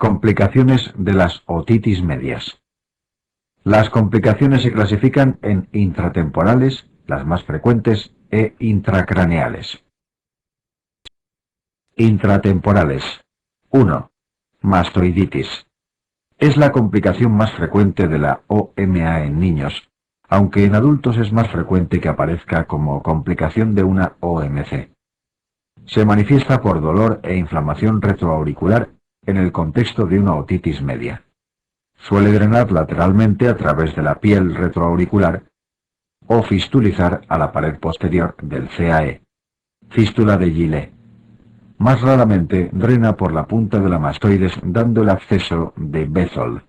Complicaciones de las otitis medias. Las complicaciones se clasifican en intratemporales, las más frecuentes, e intracraneales. Intratemporales. 1. Mastoiditis. Es la complicación más frecuente de la OMA en niños, aunque en adultos es más frecuente que aparezca como complicación de una OMC. Se manifiesta por dolor e inflamación retroauricular en el contexto de una otitis media. Suele drenar lateralmente a través de la piel retroauricular o fistulizar a la pared posterior del CAE, fístula de Gillet. Más raramente drena por la punta de la mastoides dando el acceso de Bethel,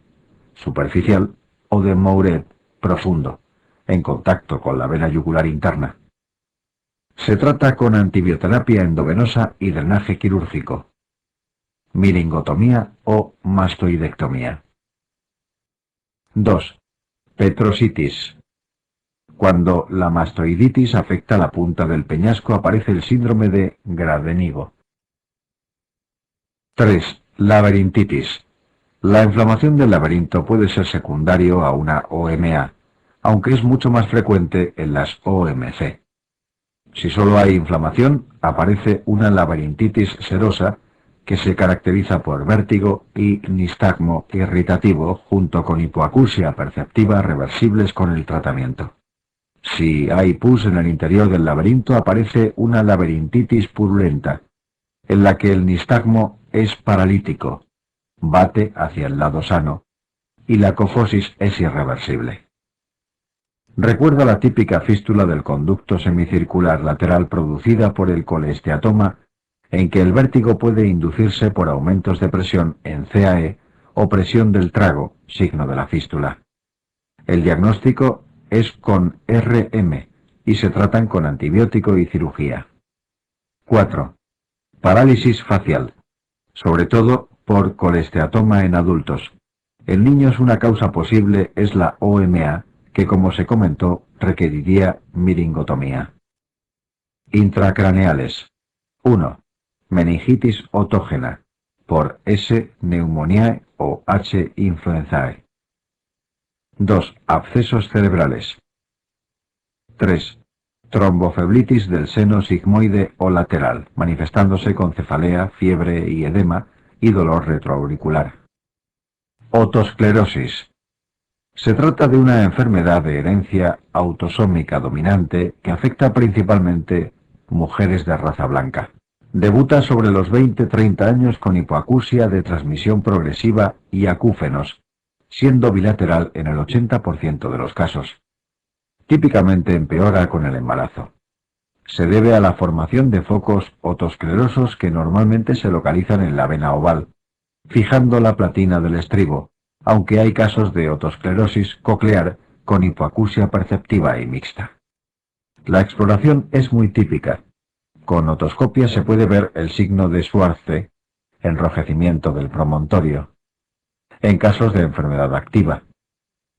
superficial, o de Mouret, profundo, en contacto con la vena yugular interna. Se trata con antibioterapia endovenosa y drenaje quirúrgico, miringotomía o mastoidectomía. 2. Petrositis. Cuando la mastoiditis afecta la punta del peñasco aparece el síndrome de Gradenigo. 3. Laberintitis. La inflamación del laberinto puede ser secundario a una OMA, aunque es mucho más frecuente en las OMC. Si solo hay inflamación, aparece una laberintitis serosa que se caracteriza por vértigo y nistagmo irritativo junto con hipoacusia perceptiva reversibles con el tratamiento. Si hay pus en el interior del laberinto, aparece una laberintitis purulenta, en la que el nistagmo es paralítico, bate hacia el lado sano, y la cofosis es irreversible. Recuerda la típica fístula del conducto semicircular lateral producida por el colesteatoma, en que el vértigo puede inducirse por aumentos de presión en CAE o presión del trago, signo de la fístula. El diagnóstico es con RM y se tratan con antibiótico y cirugía. 4. Parálisis facial, sobre todo por colesteatoma en adultos. En niños una causa posible es la OMA, que como se comentó requeriría miringotomía. Intracraneales. 1. Meningitis otógena, por S. pneumoniae o H. influenzae. 2. Abscesos cerebrales. 3. Trombofeblitis del seno sigmoide o lateral, manifestándose con cefalea, fiebre y edema y dolor retroauricular. Otosclerosis. Se trata de una enfermedad de herencia autosómica dominante que afecta principalmente mujeres de raza blanca. Debuta sobre los 20-30 años con hipoacusia de transmisión progresiva y acúfenos, siendo bilateral en el 80% de los casos. Típicamente empeora con el embarazo. Se debe a la formación de focos otosclerosos que normalmente se localizan en la vena oval, fijando la platina del estribo, aunque hay casos de otosclerosis coclear con hipoacusia perceptiva y mixta. La exploración es muy típica. Con otoscopia se puede ver el signo de Schwarze, enrojecimiento del promontorio, en casos de enfermedad activa.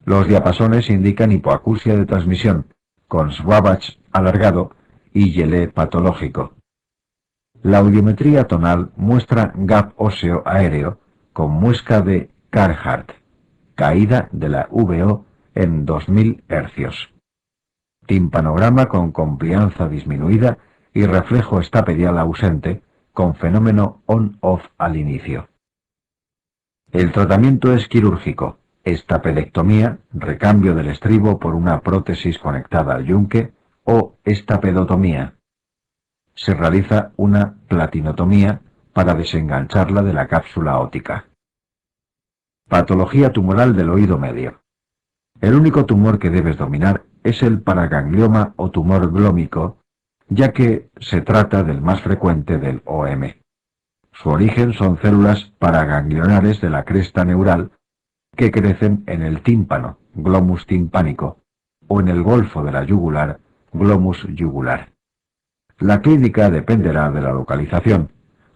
Los diapasones indican hipoacusia de transmisión, con Schwabach alargado y Gillet patológico. La audiometría tonal muestra gap óseo aéreo con muesca de Carhart, caída de la VO en 2000 Hz. Timpanograma con complianza disminuida y reflejo estapedial ausente, con fenómeno on-off al inicio. El tratamiento es quirúrgico, estapedectomía, recambio del estribo por una prótesis conectada al yunque, o estapedotomía. Se realiza una platinotomía para desengancharla de la cápsula óptica. Patología tumoral del oído medio. El único tumor que debes dominar es el paraganglioma o tumor glómico, ya que se trata del más frecuente del OM. Su origen son células paraganglionares de la cresta neural que crecen en el tímpano, glomus timpánico, o en el golfo de la yugular, glomus yugular. La clínica dependerá de la localización.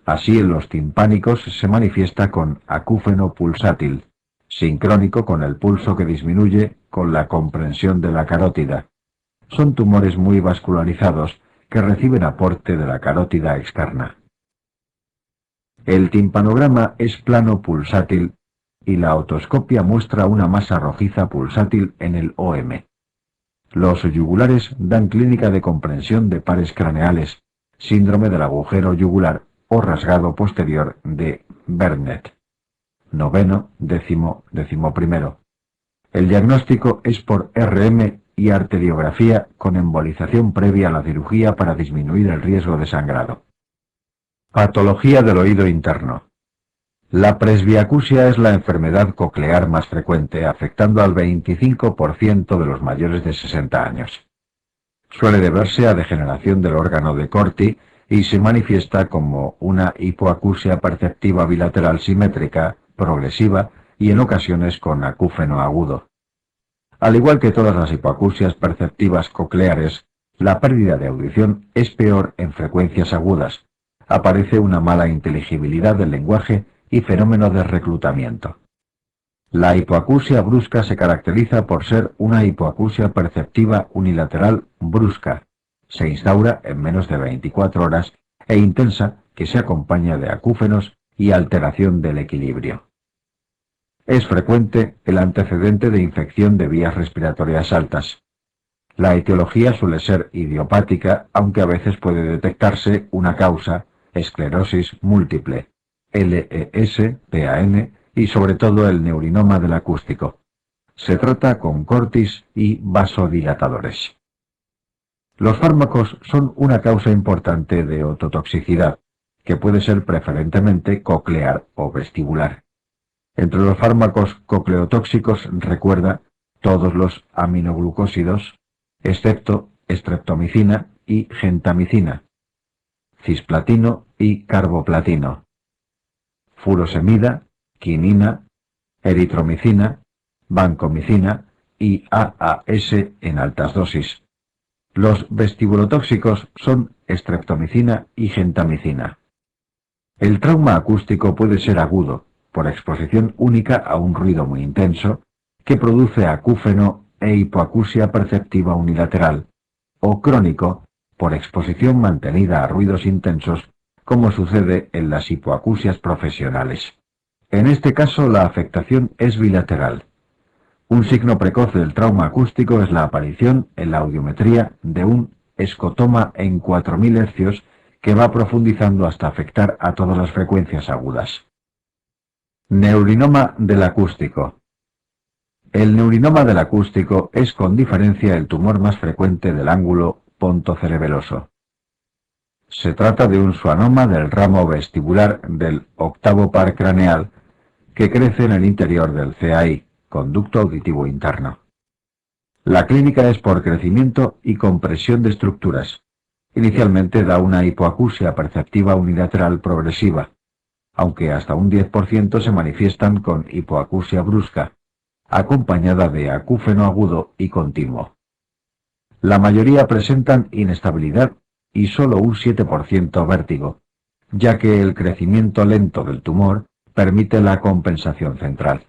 Así en los timpánicos se manifiesta con acúfeno pulsátil, sincrónico con el pulso que disminuye con la comprensión de la carótida. Son tumores muy vascularizados que reciben aporte de la carótida externa. El timpanograma es plano pulsátil y la otoscopia muestra una masa rojiza pulsátil en el OM. Los yugulares dan clínica de comprensión de pares craneales, síndrome del agujero yugular o rasgado posterior de Bernet. Noveno, décimo, décimo primero. El diagnóstico es por RM y arteriografía con embolización previa a la cirugía para disminuir el riesgo de sangrado. Patología del oído interno. La presbiacusia es la enfermedad coclear más frecuente, afectando al 25% de los mayores de 60 años. Suele deberse a degeneración del órgano de Corti y se manifiesta como una hipoacusia perceptiva bilateral simétrica, progresiva y en ocasiones con acúfeno agudo. Al igual que todas las hipoacusias perceptivas cocleares, la pérdida de audición es peor en frecuencias agudas. Aparece una mala inteligibilidad del lenguaje y fenómeno de reclutamiento. La hipoacusia brusca se caracteriza por ser una hipoacusia perceptiva unilateral brusca. Se instaura en menos de 24 horas e intensa que se acompaña de acúfenos y alteración del equilibrio. Es frecuente el antecedente de infección de vías respiratorias altas. La etiología suele ser idiopática, aunque a veces puede detectarse una causa, esclerosis múltiple, LES, PAN, y sobre todo el neurinoma del acústico. Se trata con cortis y vasodilatadores. Los fármacos son una causa importante de ototoxicidad, que puede ser preferentemente coclear o vestibular. Entre los fármacos cocleotóxicos recuerda todos los aminoglucósidos, excepto estreptomicina y gentamicina, cisplatino y carboplatino, furosemida, quinina, eritromicina, vancomicina y AAS en altas dosis. Los vestibulotóxicos son estreptomicina y gentamicina. El trauma acústico puede ser agudo, por exposición única a un ruido muy intenso, que produce acúfeno e hipoacusia perceptiva unilateral, o crónico, por exposición mantenida a ruidos intensos, como sucede en las hipoacusias profesionales. En este caso, la afectación es bilateral. Un signo precoz del trauma acústico es la aparición en la audiometría de un escotoma en 4000 Hz que va profundizando hasta afectar a todas las frecuencias agudas. Neurinoma del acústico. El neurinoma del acústico es con diferencia el tumor más frecuente del ángulo pontocerebeloso. Se trata de un schwannoma del ramo vestibular del octavo par craneal que crece en el interior del CAI, conducto auditivo interno. La clínica es por crecimiento y compresión de estructuras. Inicialmente da una hipoacusia perceptiva unilateral progresiva, aunque hasta un 10% se manifiestan con hipoacusia brusca, acompañada de acúfeno agudo y continuo. La mayoría presentan inestabilidad y solo un 7% vértigo, ya que el crecimiento lento del tumor permite la compensación central.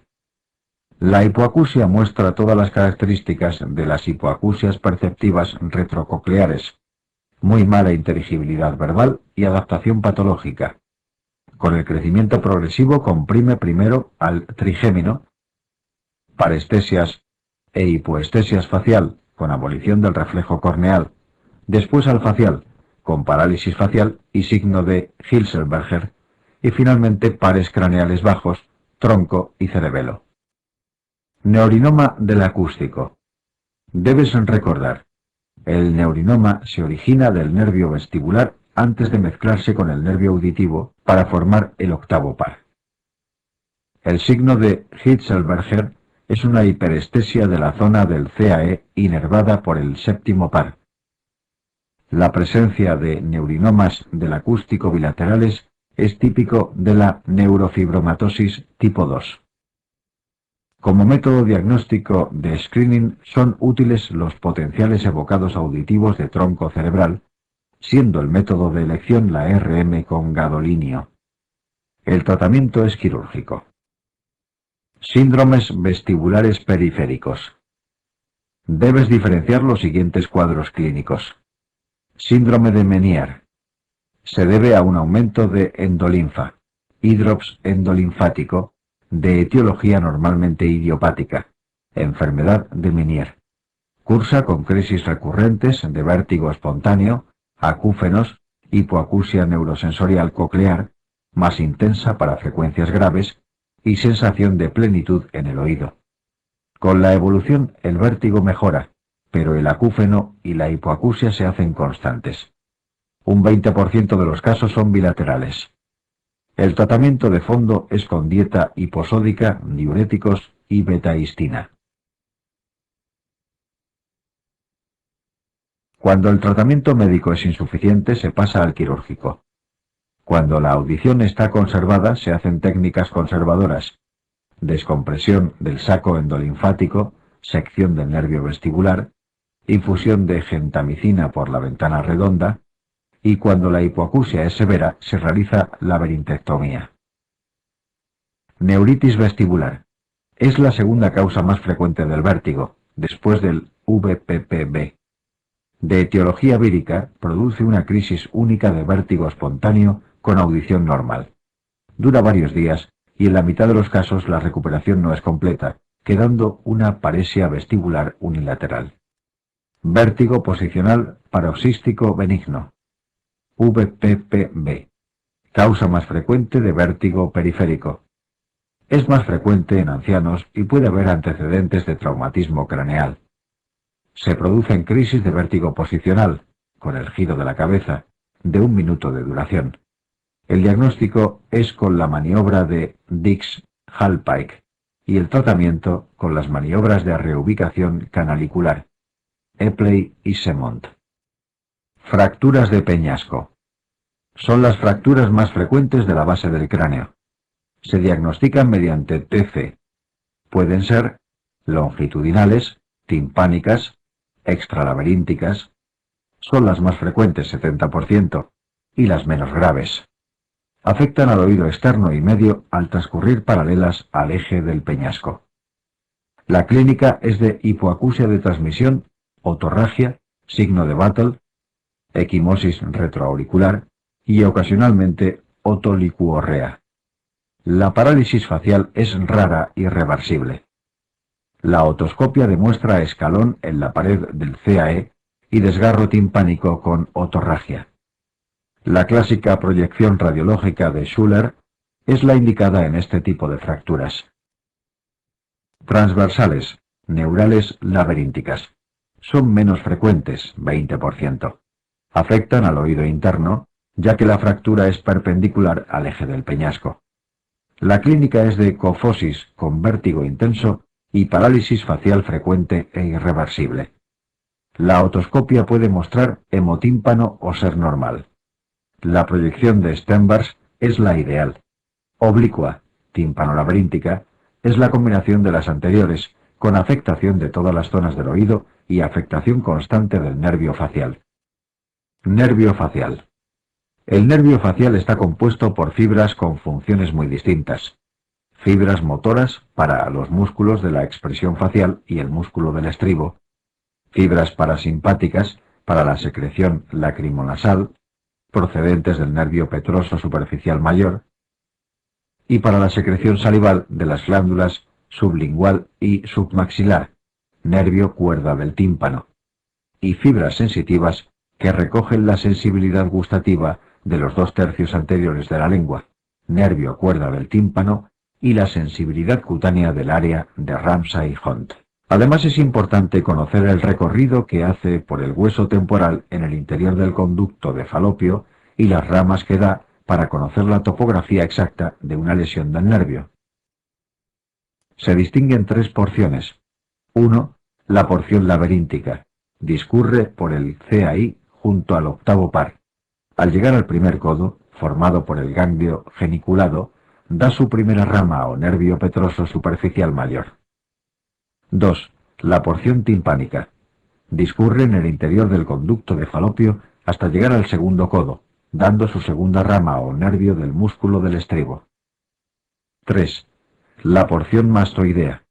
La hipoacusia muestra todas las características de las hipoacusias perceptivas retrococleares, muy mala inteligibilidad verbal y adaptación patológica. Con el crecimiento progresivo comprime primero al trigémino, parestesias e hipoestesias facial con abolición del reflejo corneal, después al facial con parálisis facial y signo de Hilsenberger, y finalmente pares craneales bajos, tronco y cerebelo. Neurinoma del acústico. Debes recordar, el neurinoma se origina del nervio vestibular antes de mezclarse con el nervio auditivo para formar el octavo par. El signo de Hitzelberger es una hiperestesia de la zona del CAE inervada por el séptimo par. La presencia de neurinomas del acústico bilaterales es típico de la neurofibromatosis tipo 2. Como método diagnóstico de screening son útiles los potenciales evocados auditivos de tronco cerebral, siendo el método de elección la RM con gadolinio. El tratamiento es quirúrgico. Síndromes vestibulares periféricos. Debes diferenciar los siguientes cuadros clínicos. Síndrome de Meniere. Se debe a un aumento de endolinfa. hidrops endolinfático, de etiología normalmente idiopática, enfermedad de Meniere. Cursa con crisis recurrentes de vértigo espontáneo, acúfenos, hipoacusia neurosensorial coclear, más intensa para frecuencias graves, y sensación de plenitud en el oído. Con la evolución el vértigo mejora, pero el acúfeno y la hipoacusia se hacen constantes. Un 20% de los casos son bilaterales. El tratamiento de fondo es con dieta hiposódica, diuréticos y betahistina. Cuando el tratamiento médico es insuficiente, se pasa al quirúrgico. Cuando la audición está conservada, se hacen técnicas conservadoras: descompresión del saco endolinfático, sección del nervio vestibular, infusión de gentamicina por la ventana redonda, y cuando la hipoacusia es severa, se realiza laberintectomía. Neuritis vestibular. Es la segunda causa más frecuente del vértigo, después del VPPB. De etiología vírica, produce una crisis única de vértigo espontáneo con audición normal. Dura varios días y en la mitad de los casos la recuperación no es completa, quedando una paresia vestibular unilateral. Vértigo posicional paroxístico benigno, VPPB. Causa más frecuente de vértigo periférico. Es más frecuente en ancianos y puede haber antecedentes de traumatismo craneal. Se producen crisis de vértigo posicional, con el giro de la cabeza, de 1 minuto de duración. El diagnóstico es con la maniobra de Dix-Hallpike y el tratamiento con las maniobras de reubicación canalicular, Epley y Semont. Fracturas de peñasco. Son las fracturas más frecuentes de la base del cráneo. Se diagnostican mediante TC. Pueden ser longitudinales, timpánicas, extralaberínticas. Son las más frecuentes, 70%, y las menos graves. Afectan al oído externo y medio al transcurrir paralelas al eje del peñasco. La clínica es de hipoacusia de transmisión, otorragia, signo de Battle, equimosis retroauricular y ocasionalmente otolicuorrea. La parálisis facial es rara y reversible. La otoscopia demuestra escalón en la pared del CAE y desgarro timpánico con otorragia. La clásica proyección radiológica de Schuller es la indicada en este tipo de fracturas. Transversales, neurales laberínticas. Son menos frecuentes, 20%. Afectan al oído interno, ya que la fractura es perpendicular al eje del peñasco. La clínica es de cofosis con vértigo intenso y parálisis facial frecuente e irreversible. La otoscopia puede mostrar hemotímpano o ser normal. La proyección de Stenbers es la ideal. Oblicua, tímpano-laberíntica, es la combinación de las anteriores, con afectación de todas las zonas del oído y afectación constante del nervio facial. Nervio facial. El nervio facial está compuesto por fibras con funciones muy distintas. Fibras motoras para los músculos de la expresión facial y el músculo del estribo. Fibras parasimpáticas para la secreción lacrimonasal, procedentes del nervio petroso superficial mayor, y para la secreción salival de las glándulas sublingual y submaxilar, nervio cuerda del tímpano, y fibras sensitivas que recogen la sensibilidad gustativa de los 2/3 anteriores de la lengua, nervio cuerda del tímpano, y la sensibilidad cutánea del área de Ramsay-Hunt. Además es importante conocer el recorrido que hace por el hueso temporal en el interior del conducto de Falopio y las ramas que da para conocer la topografía exacta de una lesión del nervio. Se distinguen 3 porciones. 1. La porción laberíntica. Discurre por el CAI junto al octavo par. Al llegar al primer codo, formado por el ganglio geniculado, da su primera rama o nervio petroso superficial mayor. 2. La porción timpánica. Discurre en el interior del conducto de Falopio hasta llegar al segundo codo, dando su segunda rama o nervio del músculo del estribo. 3. La porción mastoidea.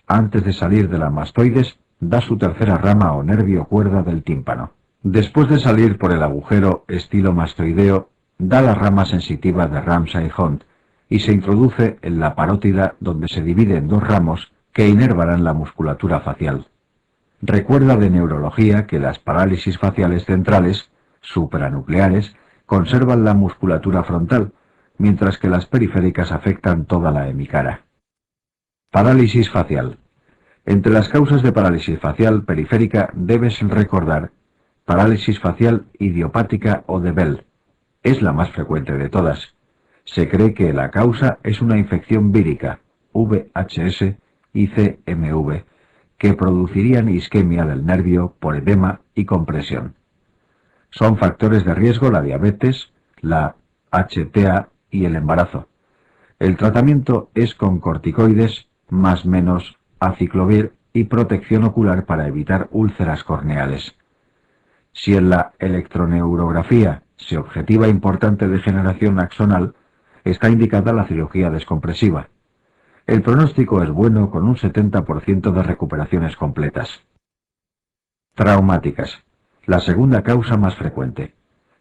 Antes de salir de la mastoides, da su tercera rama o nervio cuerda del tímpano. Después de salir por el agujero estilomastoideo, da la rama sensitiva de Ramsay-Hunt, y se introduce en la parótida, donde se divide en dos ramos que inervarán la musculatura facial. Recuerda de neurología que las parálisis faciales centrales, supranucleares, conservan la musculatura frontal, mientras que las periféricas afectan toda la hemicara. Parálisis facial. Entre las causas de parálisis facial periférica debes recordar parálisis facial idiopática o de Bell. Es la más frecuente de todas. Se cree que la causa es una infección vírica, VHS y CMV, que producirían isquemia del nervio por edema y compresión. Son factores de riesgo la diabetes, la HTA y el embarazo. El tratamiento es con corticoides más menos aciclovir y protección ocular para evitar úlceras corneales. Si en la electroneurografía se objetiva importante degeneración axonal, está indicada la cirugía descompresiva. El pronóstico es bueno con un 70% de recuperaciones completas. Traumáticas. La segunda causa más frecuente.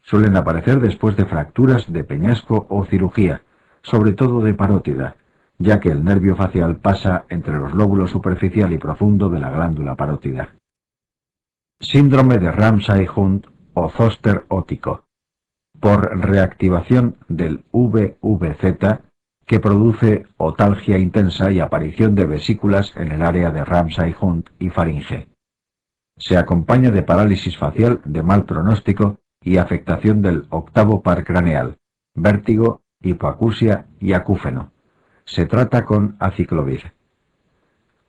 Suelen aparecer después de fracturas de peñasco o cirugía, sobre todo de parótida, ya que el nervio facial pasa entre los lóbulos superficial y profundo de la glándula parótida. Síndrome de Ramsay-Hunt o zóster óptico, por reactivación del VVZ, que produce otalgia intensa y aparición de vesículas en el área de Ramsay-Hunt y faringe. Se acompaña de parálisis facial de mal pronóstico y afectación del octavo par craneal, vértigo, hipoacusia y acúfeno. Se trata con aciclovir.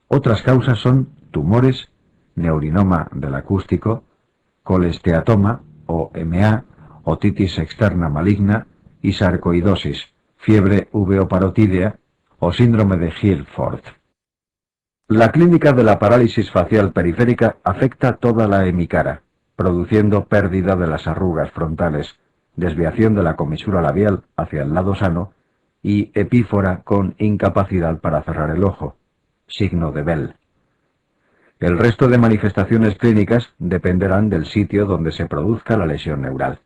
Otras causas son tumores, neurinoma del acústico, colesteatoma o MA, otitis externa maligna y sarcoidosis, fiebre uveoparotídea o síndrome de Guilford. La clínica de la parálisis facial periférica afecta toda la hemicara, produciendo pérdida de las arrugas frontales, desviación de la comisura labial hacia el lado sano y epífora con incapacidad para cerrar el ojo, signo de Bell. El resto de manifestaciones clínicas dependerán del sitio donde se produzca la lesión neural.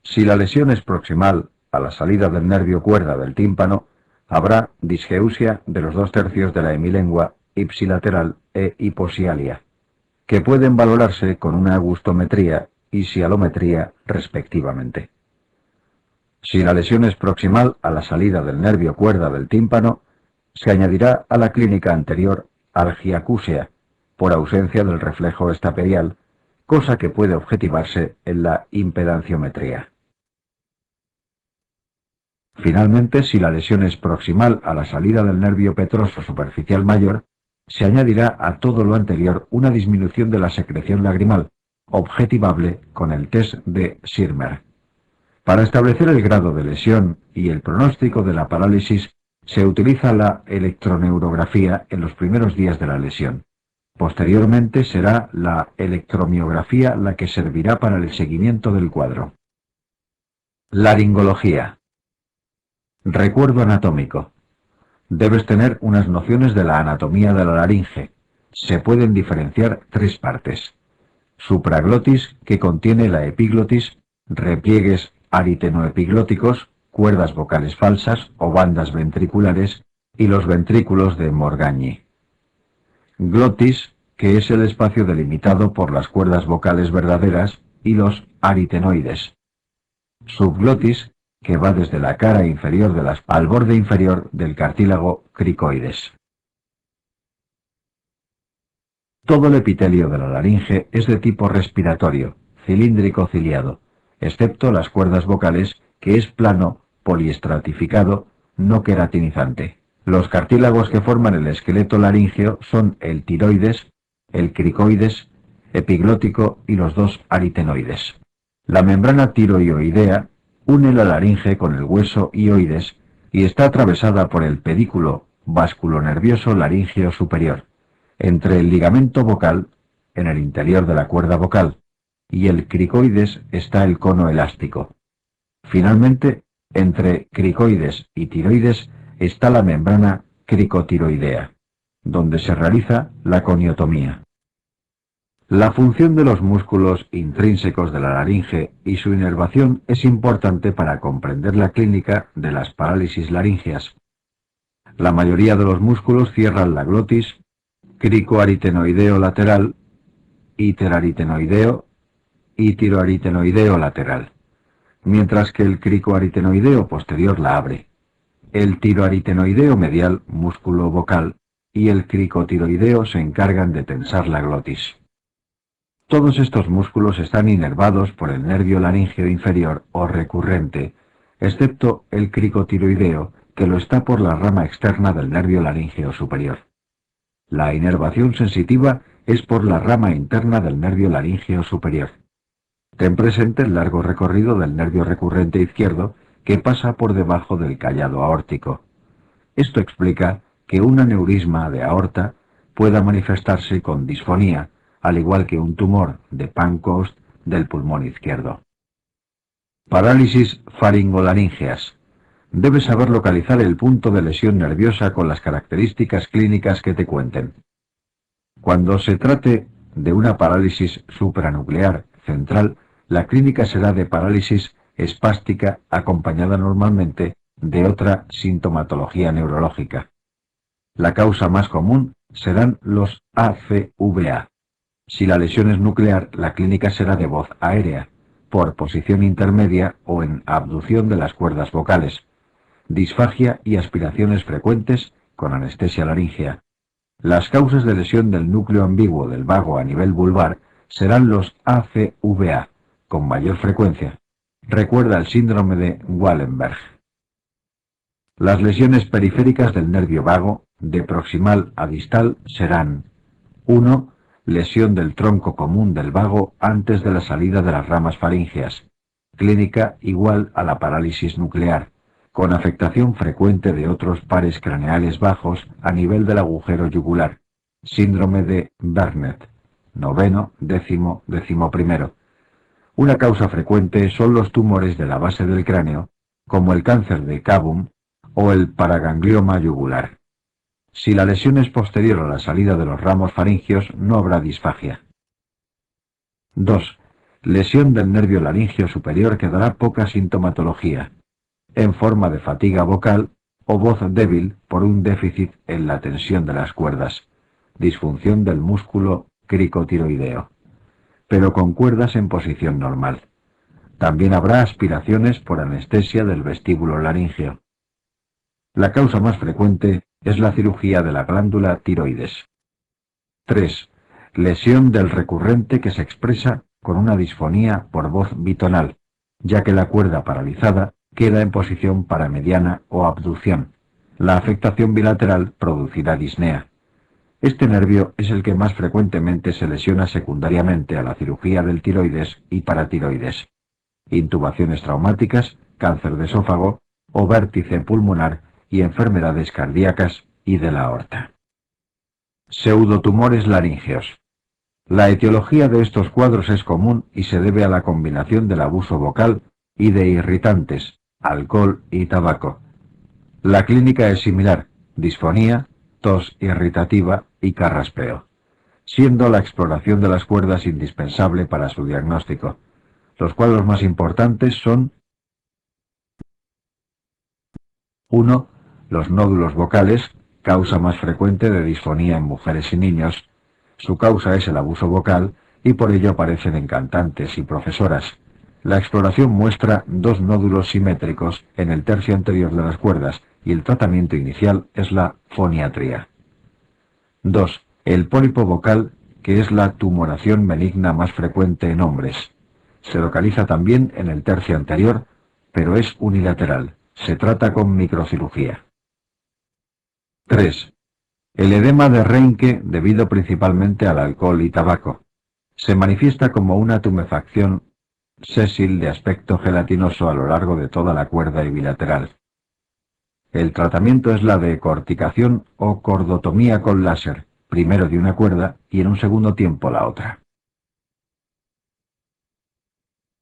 Si la lesión es proximal a la salida del nervio cuerda del tímpano, habrá disgeusia de los 2/3 de la hemilengua ipsilateral e hiposialia, que pueden valorarse con una gustometría y sialometría respectivamente. Si la lesión es proximal a la salida del nervio cuerda del tímpano, se añadirá a la clínica anterior algiacúsia, por ausencia del reflejo estapedial, cosa que puede objetivarse en la impedanciometría. Finalmente, si la lesión es proximal a la salida del nervio petroso superficial mayor, se añadirá a todo lo anterior una disminución de la secreción lagrimal, objetivable con el test de Schirmer. Para establecer el grado de lesión y el pronóstico de la parálisis, se utiliza la electroneurografía en los primeros días de la lesión. Posteriormente será la electromiografía la que servirá para el seguimiento del cuadro. Laringología. Recuerdo anatómico. Debes tener unas nociones de la anatomía de la laringe. Se pueden diferenciar 3 partes. Supraglotis, que contiene la epiglotis, repliegues aritenoepiglóticos, cuerdas vocales falsas o bandas ventriculares, y los ventrículos de Morgagni. Glotis, que es el espacio delimitado por las cuerdas vocales verdaderas, y los aritenoides. Subglotis, que va desde la cara inferior de las al borde inferior del cartílago cricoides. Todo el epitelio de la laringe es de tipo respiratorio, cilíndrico ciliado, excepto las cuerdas vocales, que es plano, poliestratificado, no queratinizante. Los cartílagos que forman el esqueleto laríngeo son el tiroides, el cricoides, epiglótico y los 2 aritenoides. La membrana tiroioidea une la laringe con el hueso hioides y está atravesada por el pedículo vasculonervioso laríngeo superior, entre el ligamento vocal, en el interior de la cuerda vocal, y el cricoides está el cono elástico. Finalmente, entre cricoides y tiroides está la membrana cricotiroidea, donde se realiza la coniotomía. La función de los músculos intrínsecos de la laringe y su inervación es importante para comprender la clínica de las parálisis laríngeas. La mayoría de los músculos cierran la glotis, cricoaritenoideo lateral, iteraritenoideo y tiroaritenoideo lateral, mientras que el cricoaritenoideo posterior la abre. El tiroaritenoideo medial, músculo vocal, y el cricotiroideo se encargan de tensar la glotis. Todos estos músculos están inervados por el nervio laríngeo inferior o recurrente, excepto el cricotiroideo, que lo está por la rama externa del nervio laríngeo superior. La inervación sensitiva es por la rama interna del nervio laríngeo superior. Ten presente el largo recorrido del nervio recurrente izquierdo que pasa por debajo del callado aórtico. Esto explica que un aneurisma de aorta pueda manifestarse con disfonía, al igual que un tumor de Pancoast del pulmón izquierdo. Parálisis faringolaríngeas. Debes saber localizar el punto de lesión nerviosa con las características clínicas que te cuenten. Cuando se trate de una parálisis supranuclear central, la clínica será de parálisis espástica acompañada normalmente de otra sintomatología neurológica. La causa más común serán los ACVA. Si la lesión es nuclear, la clínica será de voz aérea, por posición intermedia o en abducción de las cuerdas vocales, disfagia y aspiraciones frecuentes con anestesia laríngea. Las causas de lesión del núcleo ambiguo del vago a nivel vulvar serán los ACVA, con mayor frecuencia. Recuerda el síndrome de Wallenberg. Las lesiones periféricas del nervio vago, de proximal a distal, serán 1. Lesión del tronco común del vago antes de la salida de las ramas faríngeas, clínica igual a la parálisis nuclear, con afectación frecuente de otros pares craneales bajos a nivel del agujero yugular, síndrome de Bernet, 9º, 10º, 11º. Una causa frecuente son los tumores de la base del cráneo, como el cáncer de Kabum o el paraganglioma yugular. Si la lesión es posterior a la salida de los ramos faringios, no habrá disfagia. 2. Lesión del nervio laríngeo superior que dará poca sintomatología, en forma de fatiga vocal o voz débil por un déficit en la tensión de las cuerdas, disfunción del músculo cricotiroideo, pero con cuerdas en posición normal. También habrá aspiraciones por anestesia del vestíbulo laríngeo. La causa más frecuente es la cirugía de la glándula tiroides. 3. Lesión del recurrente que se expresa con una disfonía por voz bitonal, ya que la cuerda paralizada queda en posición paramediana o abducción. La afectación bilateral producirá disnea. Este nervio es el que más frecuentemente se lesiona secundariamente a la cirugía del tiroides y paratiroides. Intubaciones traumáticas, cáncer de esófago o vértice pulmonar y enfermedades cardíacas y de la aorta. Pseudotumores laríngeos. La etiología de estos cuadros es común y se debe a la combinación del abuso vocal y de irritantes, alcohol y tabaco. La clínica es similar, disfonía, tos irritativa y carraspeo, siendo la exploración de las cuerdas indispensable para su diagnóstico. Los cuadros más importantes son 1. Los nódulos vocales, causa más frecuente de disfonía en mujeres y niños. Su causa es el abuso vocal y por ello aparecen en cantantes y profesoras. La exploración muestra 2 nódulos simétricos en el tercio anterior de las cuerdas y el tratamiento inicial es la foniatría. 2. El pólipo vocal, que es la tumoración benigna más frecuente en hombres. Se localiza también en el tercio anterior, pero es unilateral. Se trata con microcirugía. 3. El edema de Reinke debido principalmente al alcohol y tabaco. Se manifiesta como una tumefacción sésil de aspecto gelatinoso a lo largo de toda la cuerda y bilateral. El tratamiento es la de corticación o cordotomía con láser, primero de una cuerda y en un segundo tiempo la otra.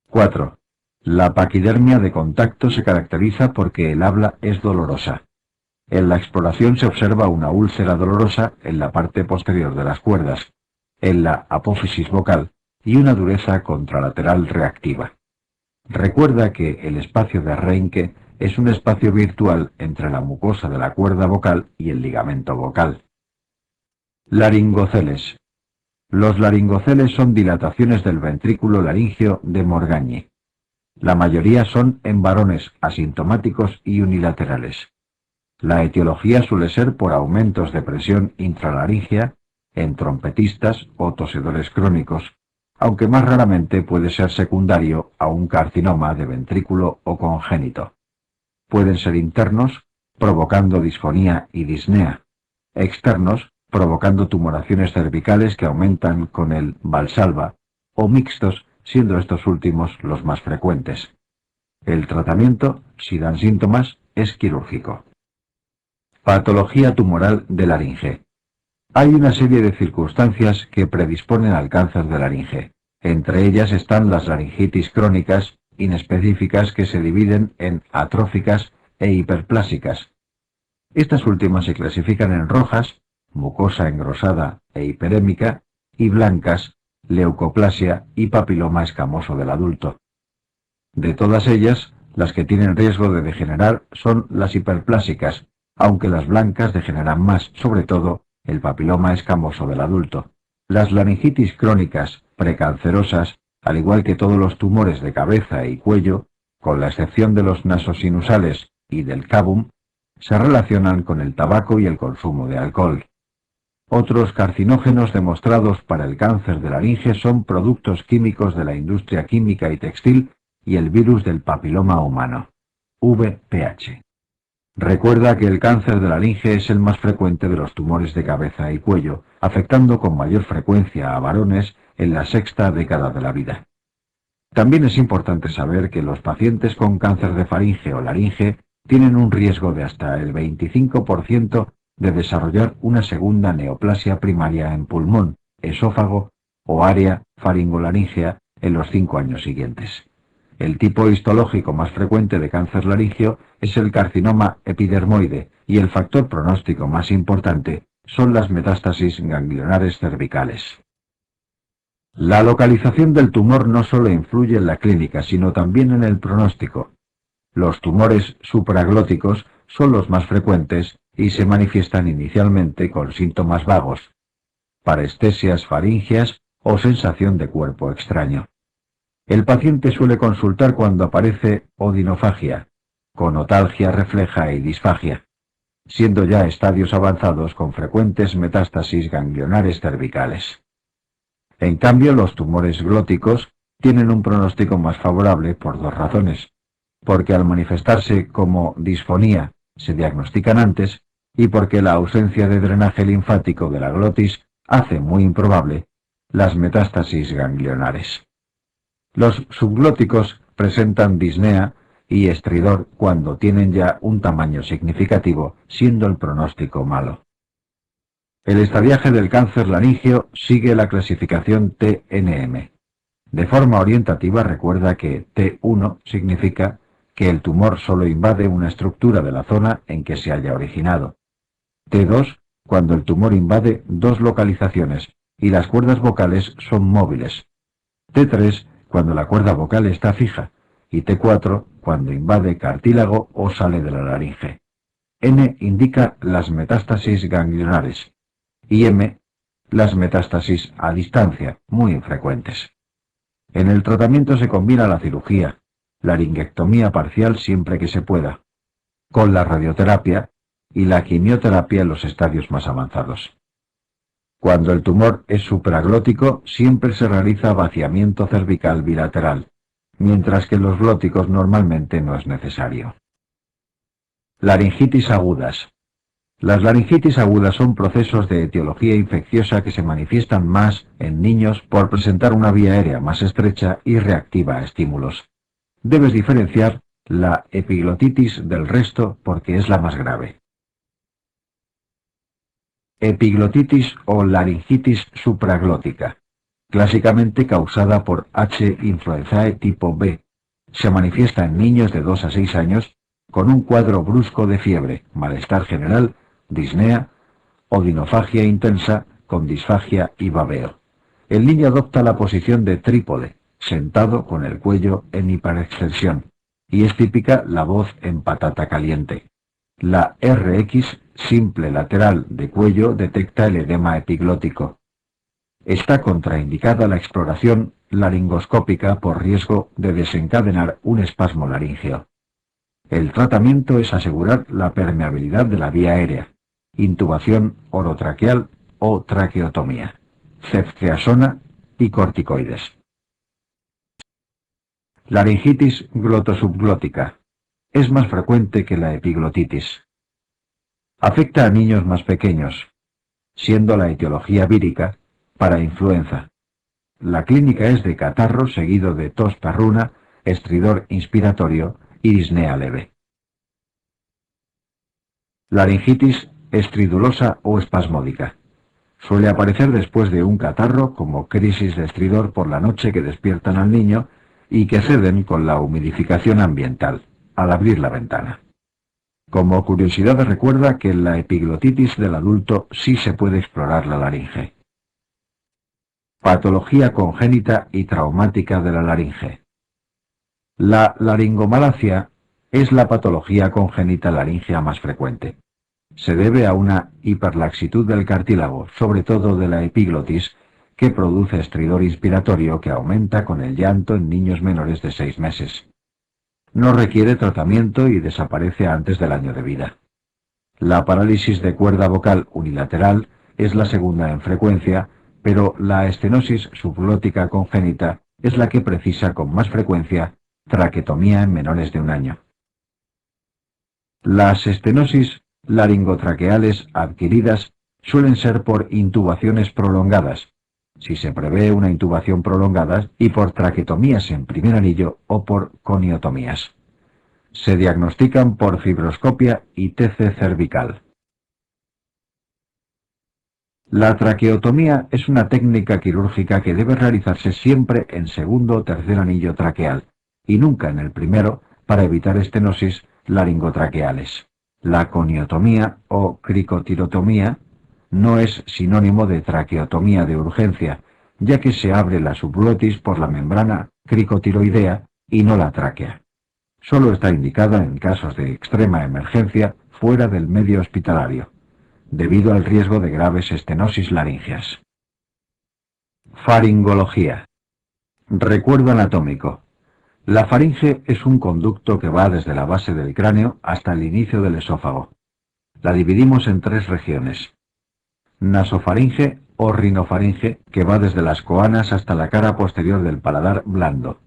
4. La paquidermia de contacto se caracteriza porque el habla es dolorosa. En la exploración se observa una úlcera dolorosa en la parte posterior de las cuerdas. en la apófisis vocal y una dureza contralateral reactiva. Recuerda que el espacio de Reinke es un espacio virtual entre la mucosa de la cuerda vocal y el ligamento vocal. Laringoceles. Los laringoceles son dilataciones del ventrículo laríngeo de Morgagni. La mayoría son en varones asintomáticos y unilaterales. La etiología suele ser por aumentos de presión intralaríngea en trompetistas o tosedores crónicos, aunque más raramente puede ser secundario a un carcinoma de ventrículo o congénito. Pueden ser internos, provocando disfonía y disnea, externos, provocando tumoraciones cervicales que aumentan con el Valsalva, o mixtos, siendo estos últimos los más frecuentes. El tratamiento, si dan síntomas, es quirúrgico. Patología tumoral de laringe. Hay una serie de circunstancias que predisponen al cáncer de laringe. Entre ellas están las laringitis crónicas inespecíficas que se dividen en atróficas e hiperplásicas. Estas últimas se clasifican en rojas, mucosa engrosada e hiperémica, y blancas, leucoplasia y papiloma escamoso del adulto. De todas ellas, las que tienen riesgo de degenerar son las hiperplásicas, aunque las blancas degeneran más, sobre todo el papiloma escamoso del adulto. Las laringitis crónicas precancerosas, al igual que todos los tumores de cabeza y cuello, con la excepción de los nasosinusales y del cavum, se relacionan con el tabaco y el consumo de alcohol. Otros carcinógenos demostrados para el cáncer de laringe son productos químicos de la industria química y textil y el virus del papiloma humano, VPH. Recuerda que el cáncer de laringe es el más frecuente de los tumores de cabeza y cuello, afectando con mayor frecuencia a varones en la sexta década de la vida. También es importante saber que los pacientes con cáncer de faringe o laringe tienen un riesgo de hasta el 25% de desarrollar una segunda neoplasia primaria en pulmón, esófago o área faringolaríngea en los 5 años siguientes. El tipo histológico más frecuente de cáncer laríngeo es el carcinoma epidermoide y el factor pronóstico más importante son las metástasis ganglionares cervicales. La localización del tumor no solo influye en la clínica, sino también en el pronóstico. Los tumores supraglóticos son los más frecuentes y se manifiestan inicialmente con síntomas vagos, parestesias faringias o sensación de cuerpo extraño. El paciente suele consultar cuando aparece odinofagia, con otalgia refleja y disfagia, siendo ya estadios avanzados con frecuentes metástasis ganglionares cervicales. En cambio, los tumores glóticos tienen un pronóstico más favorable por dos razones, porque al manifestarse como disfonía se diagnostican antes y porque la ausencia de drenaje linfático de la glotis hace muy improbable las metástasis ganglionares. Los subglóticos presentan disnea y estridor cuando tienen ya un tamaño significativo, siendo el pronóstico malo. El estadiaje del cáncer laríngeo sigue la clasificación TNM. De forma orientativa recuerda que T1 significa que el tumor solo invade una estructura de la zona en que se haya originado. T2, cuando el tumor invade dos localizaciones y las cuerdas vocales son móviles. T3, cuando la cuerda vocal está fija, y T4, cuando invade cartílago o sale de la laringe. N indica las metástasis ganglionares, y M, las metástasis a distancia, muy infrecuentes. En el tratamiento se combina la cirugía, laringectomía parcial siempre que se pueda, con la radioterapia y la quimioterapia en los estadios más avanzados. Cuando el tumor es supraglótico, siempre se realiza vaciamiento cervical bilateral, mientras que en los glóticos normalmente no es necesario. Laringitis agudas. Las laringitis agudas son procesos de etiología infecciosa que se manifiestan más en niños por presentar una vía aérea más estrecha y reactiva a estímulos. Debes diferenciar la epiglotitis del resto porque es la más grave. Epiglotitis o laringitis supraglótica, clásicamente causada por H. influenzae tipo B. Se manifiesta en niños de 2 a 6 años con un cuadro brusco de fiebre, malestar general, disnea, odinofagia intensa con disfagia y babeo. El niño adopta la posición de trípode, sentado con el cuello en hiperextensión, y es típica la voz en patata caliente. La RX simple lateral de cuello detecta el edema epiglótico. Está contraindicada la exploración laringoscópica por riesgo de desencadenar un espasmo laríngeo. El tratamiento es asegurar la permeabilidad de la vía aérea, intubación orotraqueal o traqueotomía, ceftriaxona y corticoides. Laringitis glotosubglótica. Es más frecuente que la epiglotitis. Afecta a niños más pequeños, siendo la etiología vírica para influenza. La clínica es de catarro seguido de tos perruna, estridor inspiratorio y disnea leve. Laringitis estridulosa o espasmódica. Suele aparecer después de un catarro como crisis de estridor por la noche que despiertan al niño y que ceden con la humidificación ambiental, al abrir la ventana. Como curiosidad recuerda que en la epiglotitis del adulto sí se puede explorar la laringe. Patología congénita y traumática de la laringe. La laringomalacia es la patología congénita laríngea más frecuente. Se debe a una hiperlaxitud del cartílago, sobre todo de la epiglotis, que produce estridor inspiratorio que aumenta con el llanto en niños menores de 6 meses. No requiere tratamiento y desaparece antes del año de vida. La parálisis de cuerda vocal unilateral es la segunda en frecuencia, pero la estenosis subglótica congénita es la que precisa con más frecuencia traquetomía en menores de 1 año. Las estenosis laringotraqueales adquiridas suelen ser por intubaciones prolongadas, si se prevé una intubación prolongada, y por traquetomías en primer anillo o por coniotomías. Se diagnostican por fibroscopia y TC cervical. La traqueotomía es una técnica quirúrgica que debe realizarse siempre en segundo o tercer anillo traqueal, y nunca en el primero, para evitar estenosis laringotraqueales. La coniotomía o cricotirotomía no es sinónimo de traqueotomía de urgencia, ya que se abre la subglotis por la membrana cricotiroidea y no la tráquea. Solo está indicada en casos de extrema emergencia fuera del medio hospitalario, debido al riesgo de graves estenosis laríngeas. Faringología. Recuerdo anatómico. La faringe es un conducto que va desde la base del cráneo hasta el inicio del esófago. La dividimos en 3 regiones. Nasofaringe o rinofaringe, que va desde las coanas hasta la cara posterior del paladar blando.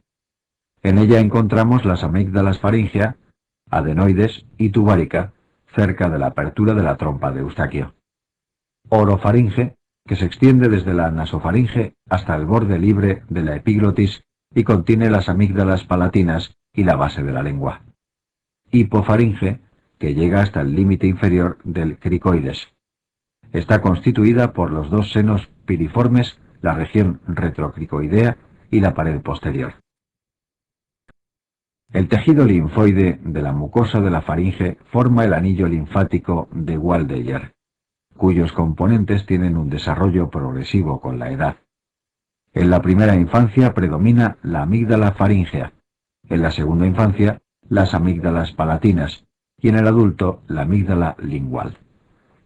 En ella encontramos las amígdalas faríngea, adenoides y tubárica, cerca de la apertura de la trompa de Eustaquio. Orofaringe, que se extiende desde la nasofaringe hasta el borde libre de la epiglotis y contiene las amígdalas palatinas y la base de la lengua. Hipofaringe, que llega hasta el límite inferior del cricoides. Está constituida por los 2 senos piriformes, la región retrocricoidea y la pared posterior. El tejido linfoide de la mucosa de la faringe forma el anillo linfático de Waldeyer, cuyos componentes tienen un desarrollo progresivo con la edad. En la primera infancia predomina la amígdala faríngea, en la segunda infancia las amígdalas palatinas y en el adulto la amígdala lingual.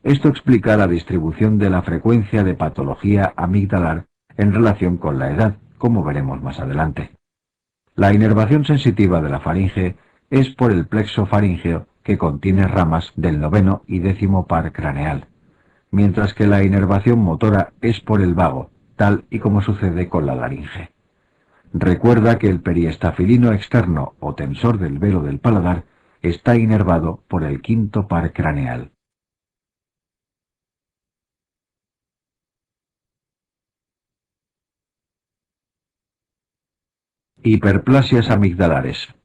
Esto explica la distribución de la frecuencia de patología amigdalar en relación con la edad, como veremos más adelante. La inervación sensitiva de la faringe es por el plexo faríngeo, que contiene ramas del 9º y 10º par craneal, mientras que la inervación motora es por el vago, tal y como sucede con la laringe. Recuerda que el periestafilino externo o tensor del velo del paladar está inervado por el 5º par craneal. Hiperplasias amigdalares.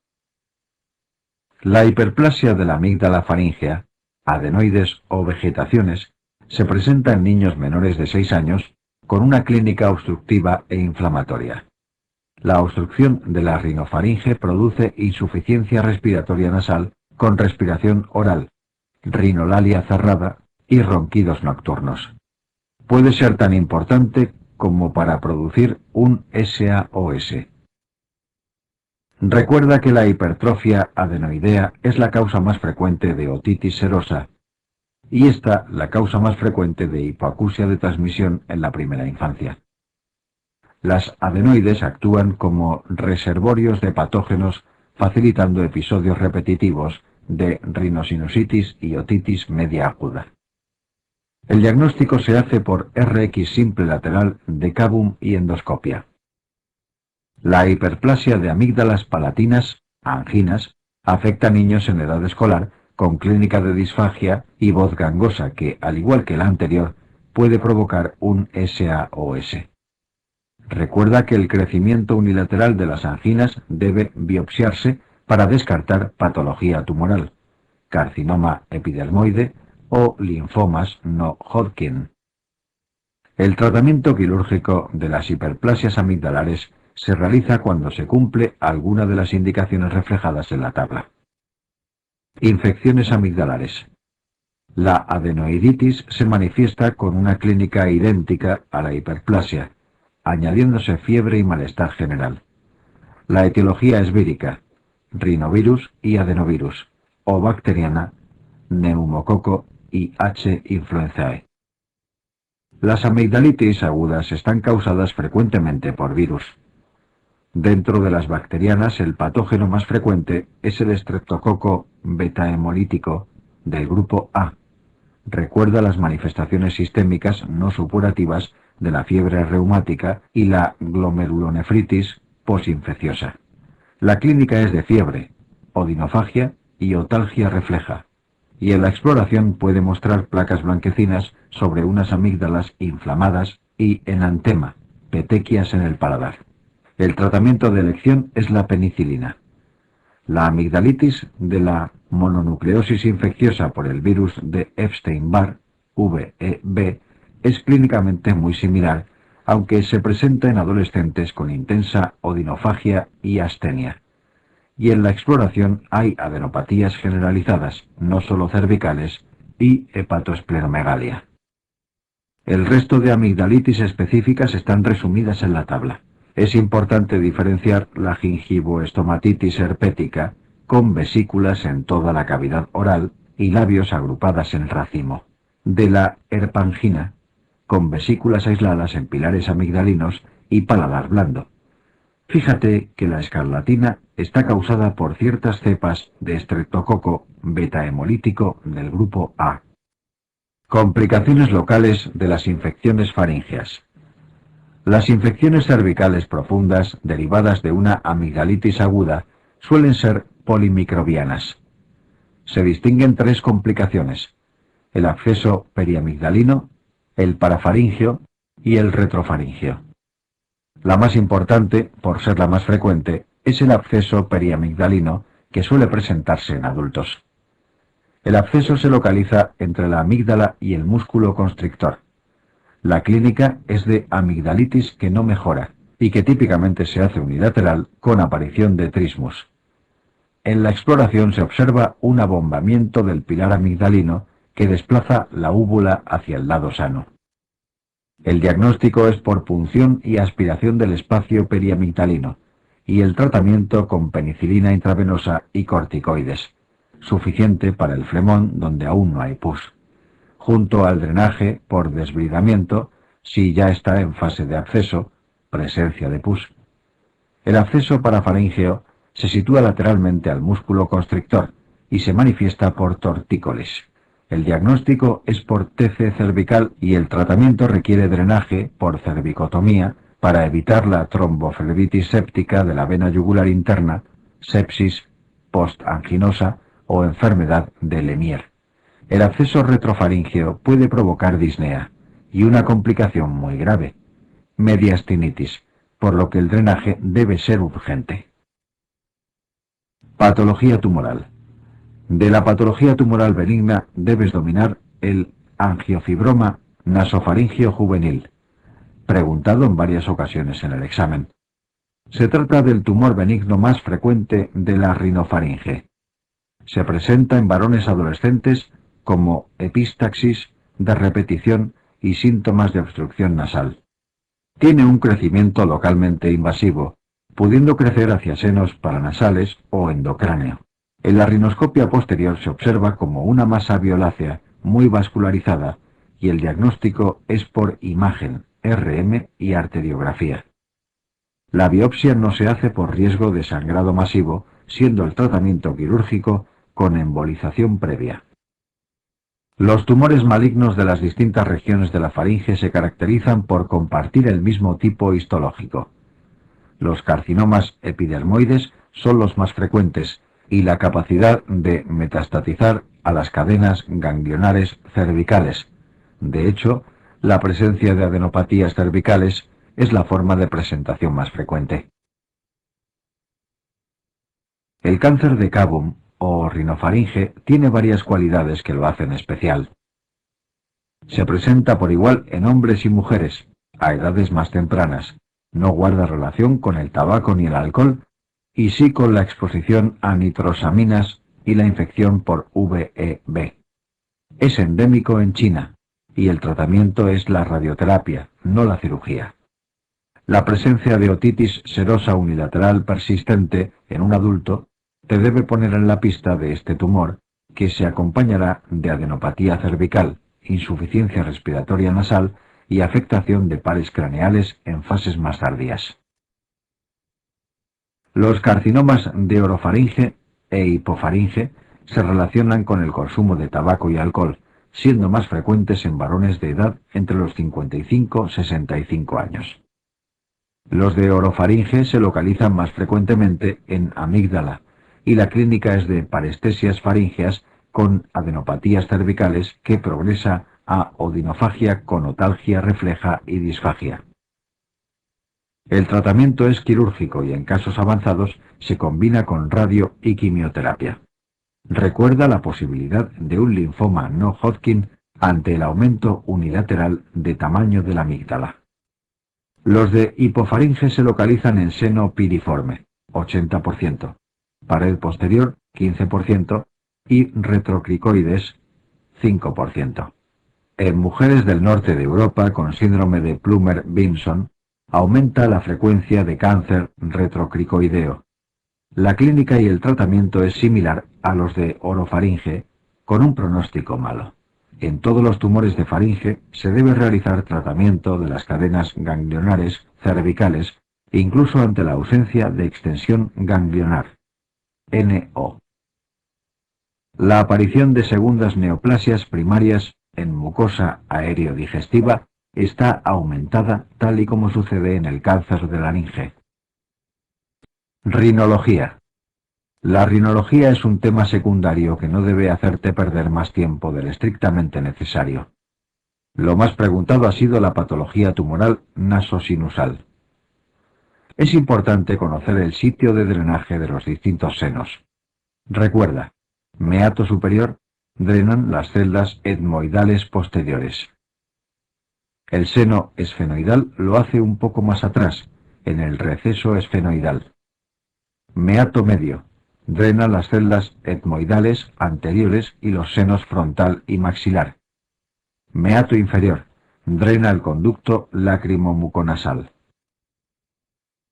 La hiperplasia de la amígdala faríngea, adenoides o vegetaciones, se presenta en niños menores de 6 años con una clínica obstructiva e inflamatoria. La obstrucción de la rinofaringe produce insuficiencia respiratoria nasal con respiración oral, rinolalia cerrada y ronquidos nocturnos. Puede ser tan importante como para producir un SAOS. Recuerda que la hipertrofia adenoidea es la causa más frecuente de otitis serosa y esta la causa más frecuente de hipoacusia de transmisión en la primera infancia. Las adenoides actúan como reservorios de patógenos, facilitando episodios repetitivos de rinosinusitis y otitis media aguda. El diagnóstico se hace por RX simple lateral de Cavum y endoscopia. La hiperplasia de amígdalas palatinas, anginas, afecta a niños en edad escolar con clínica de disfagia y voz gangosa que, al igual que la anterior, puede provocar un SAOS. Recuerda que el crecimiento unilateral de las anginas debe biopsiarse para descartar patología tumoral, carcinoma epidermoide o linfomas no Hodgkin. El tratamiento quirúrgico de las hiperplasias amigdalares se realiza cuando se cumple alguna de las indicaciones reflejadas en la tabla. Infecciones amigdalares. La adenoiditis se manifiesta con una clínica idéntica a la hiperplasia, añadiéndose fiebre y malestar general. La etiología es vírica, rinovirus y adenovirus, o bacteriana, neumococo y H. influenzae. Las amigdalitis agudas están causadas frecuentemente por virus. Dentro de las bacterianas, el patógeno más frecuente es el estreptococo beta-hemolítico del grupo A. Recuerda las manifestaciones sistémicas no supurativas de la fiebre reumática y la glomerulonefritis posinfecciosa. La clínica es de fiebre, odinofagia y otalgia refleja, y en la exploración puede mostrar placas blanquecinas sobre unas amígdalas inflamadas y enantema, petequias en el paladar. El tratamiento de elección es la penicilina. La amigdalitis de la mononucleosis infecciosa por el virus de Epstein-Barr, VEB, es clínicamente muy similar, aunque se presenta en adolescentes con intensa odinofagia y astenia. Y en la exploración hay adenopatías generalizadas, no solo cervicales, y hepatoesplenomegalia. El resto de amigdalitis específicas están resumidas en la tabla. Es importante diferenciar la gingivoestomatitis herpética, con vesículas en toda la cavidad oral y labios agrupadas en racimo, de la herpangina, con vesículas aisladas en pilares amigdalinos y paladar blando. Fíjate que la escarlatina está causada por ciertas cepas de estreptococo beta-hemolítico del grupo A. Complicaciones locales de las infecciones faríngeas. Las infecciones cervicales profundas derivadas de una amigdalitis aguda suelen ser polimicrobianas. Se distinguen tres complicaciones: el absceso periamigdalino, el parafaringio y el retrofaringio. La más importante, por ser la más frecuente, es el absceso periamigdalino, que suele presentarse en adultos. El absceso se localiza entre la amígdala y el músculo constrictor. La clínica es de amigdalitis que no mejora y que típicamente se hace unilateral con aparición de trismus. En la exploración se observa un abombamiento del pilar amigdalino que desplaza la úvula hacia el lado sano. El diagnóstico es por punción y aspiración del espacio periamigdalino y el tratamiento con penicilina intravenosa y corticoides, suficiente para el flemón donde aún no hay pus, junto al drenaje por desbridamiento si ya está en fase de absceso, presencia de pus. El absceso parafaríngeo se sitúa lateralmente al músculo constrictor y se manifiesta por tortícolis. El diagnóstico es por TC cervical y el tratamiento requiere drenaje por cervicotomía para evitar la tromboflebitis séptica de la vena yugular interna, sepsis postanginosa o enfermedad de Lemierre. El absceso retrofaríngeo puede provocar disnea y una complicación muy grave, mediastinitis, por lo que el drenaje debe ser urgente. Patología tumoral. De la patología tumoral benigna debes dominar el angiofibroma nasofaringio juvenil, preguntado en varias ocasiones en el examen. Se trata del tumor benigno más frecuente de la rinofaringe. Se presenta en varones adolescentes como epistaxis de repetición y síntomas de obstrucción nasal. Tiene un crecimiento localmente invasivo, pudiendo crecer hacia senos paranasales o endocráneo. En la rinoscopia posterior se observa como una masa violácea muy vascularizada y el diagnóstico es por imagen, RM y arteriografía. La biopsia no se hace por riesgo de sangrado masivo, siendo el tratamiento quirúrgico con embolización previa. Los tumores malignos de las distintas regiones de la faringe se caracterizan por compartir el mismo tipo histológico. Los carcinomas epidermoides son los más frecuentes y la capacidad de metastatizar a las cadenas ganglionares cervicales. De hecho, la presencia de adenopatías cervicales es la forma de presentación más frecuente. El cáncer de Cavum o rinofaringe tiene varias cualidades que lo hacen especial. Se presenta por igual en hombres y mujeres, a edades más tempranas. No guarda relación con el tabaco ni el alcohol, y sí con la exposición a nitrosaminas y la infección por VEB. Es endémico en China, y el tratamiento es la radioterapia, no la cirugía. La presencia de otitis serosa unilateral persistente en un adulto te debe poner en la pista de este tumor, que se acompañará de adenopatía cervical, insuficiencia respiratoria nasal y afectación de pares craneales en fases más tardías. Los carcinomas de orofaringe e hipofaringe se relacionan con el consumo de tabaco y alcohol, siendo más frecuentes en varones de edad entre los 55 y 65 años. Los de orofaringe se localizan más frecuentemente en amígdala, y la clínica es de parestesias faríngeas con adenopatías cervicales que progresa a odinofagia con otalgia refleja y disfagia. El tratamiento es quirúrgico y en casos avanzados se combina con radio y quimioterapia. Recuerda la posibilidad de un linfoma no Hodgkin ante el aumento unilateral de tamaño de la amígdala. Los de hipofaringe se localizan en seno piriforme, 80%, pared posterior, 15%, y retrocricoides, 5%. En mujeres del norte de Europa con síndrome de Plummer-Vinson, aumenta la frecuencia de cáncer retrocricoideo. La clínica y el tratamiento es similar a los de orofaringe, con un pronóstico malo. En todos los tumores de faringe se debe realizar tratamiento de las cadenas ganglionares cervicales, incluso ante la ausencia de extensión ganglionar, NO. La aparición de segundas neoplasias primarias en mucosa aerodigestiva está aumentada tal y como sucede en el cáncer de laringe. Rinología. La rinología es un tema secundario que no debe hacerte perder más tiempo del estrictamente necesario. Lo más preguntado ha sido la patología tumoral nasosinusal. Es importante conocer el sitio de drenaje de los distintos senos. Recuerda, meato superior, drenan las celdas etmoidales posteriores. El seno esfenoidal lo hace un poco más atrás, en el receso esfenoidal. Meato medio, drena las celdas etmoidales anteriores y los senos frontal y maxilar. Meato inferior, drena el conducto lacrimomuconasal.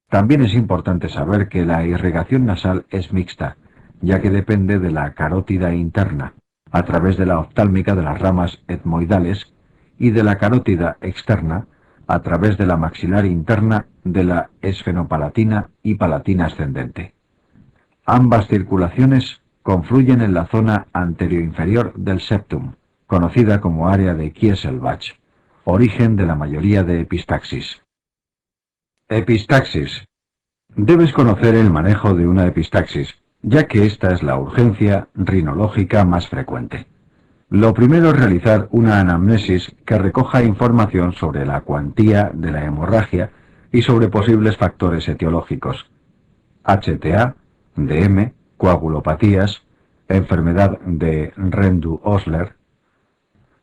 También es importante saber que la irrigación nasal es mixta, ya que depende de la carótida interna, a través de la oftálmica de las ramas etmoidales, y de la carótida externa, a través de la maxilar interna de la esfenopalatina y palatina ascendente. Ambas circulaciones confluyen en la zona anterioinferior del septum, conocida como área de Kieselbach, origen de la mayoría de epistaxis. Epistaxis. Debes conocer el manejo de una epistaxis, ya que esta es la urgencia rinológica más frecuente. Lo primero es realizar una anamnesis que recoja información sobre la cuantía de la hemorragia y sobre posibles factores etiológicos. HTA, DM, coagulopatías, enfermedad de Rendu-Osler.